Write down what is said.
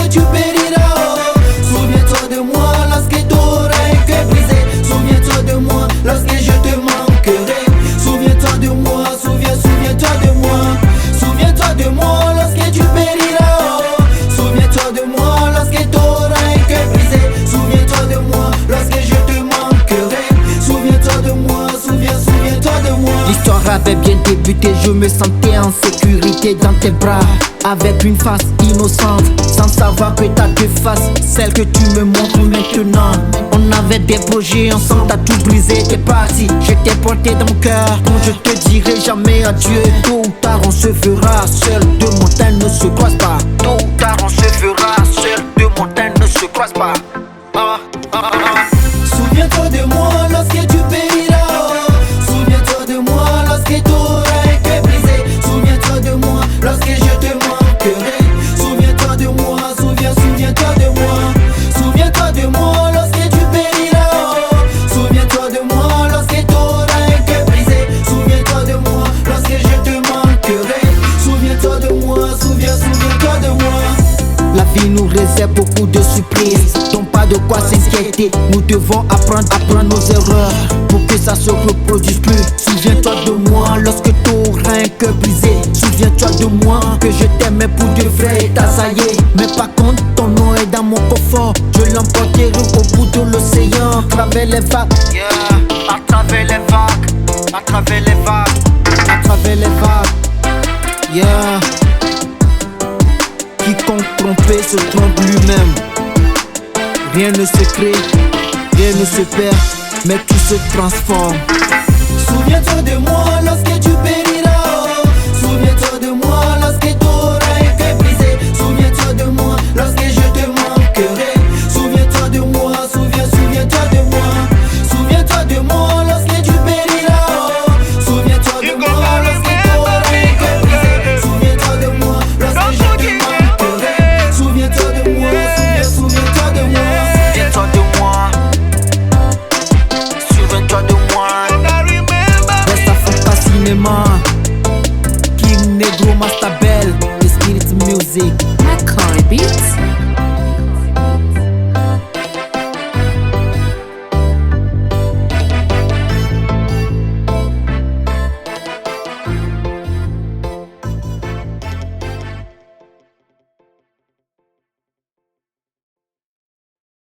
lorsque tu périras. Oh. Souviens-toi de moi lorsque t'auras un cœur brisé. Souviens-toi de moi lorsque je te manquerai. Souviens-toi de moi, souviens-toi de moi. Souviens-toi de moi lorsque tu périras. Oh. Souviens-toi de moi lorsque t'auras un cœur brisé. Souviens-toi de moi lorsque je te manquerai. Souviens-toi de moi, souviens-toi de moi. L'histoire avait bien débuté, je me sentais en sécurité dans tes bras. Avec une face innocente, sans savoir que t'as deux faces, celle que tu me montres maintenant. On avait des projets ensemble, t'as tout brisé, t'es parti. Je t'ai porté dans mon cœur, donc je te dirai jamais adieu. Tôt ou tard on se verra, seul deux montagnes ne se croisent pas. Tôt ou tard on se verra, seul deux montagnes ne se croisent pas. Souviens-toi de moi lorsque tu périras. Oh. Souviens-toi de moi lorsque t'auras un cœur brisé. Souviens-toi de moi lorsque je te manquerai. Souviens-toi de moi, souviens-toi de moi. Souviens-toi de moi lorsque tu périras. Oh. Souviens-toi de moi lorsque t'auras un cœur brisé. Souviens-toi de moi lorsque je te manquerai. Souviens-toi de moi, souviens-toi de moi. La vie nous réserve beaucoup de surprises, donc pas de quoi s'inquiéter. Nous devons apprendre nos erreurs pour que ça se reproduise plus. Souviens-toi de moi lorsque t'auras un cœur brisé. Souviens-toi de moi que je t'aimais pour de vrai et t'as saillé. Mais par contre ton nom est dans mon confort. Je l'emporterai au bout de l'océan, à travers les vagues, à travers les vagues, à travers les vagues, à travers les vagues, Quiconque trompé se trompe lui-même. Rien ne se crée, rien ne se perd, mais tout se transforme. Souviens-toi de moi lorsque tu périras.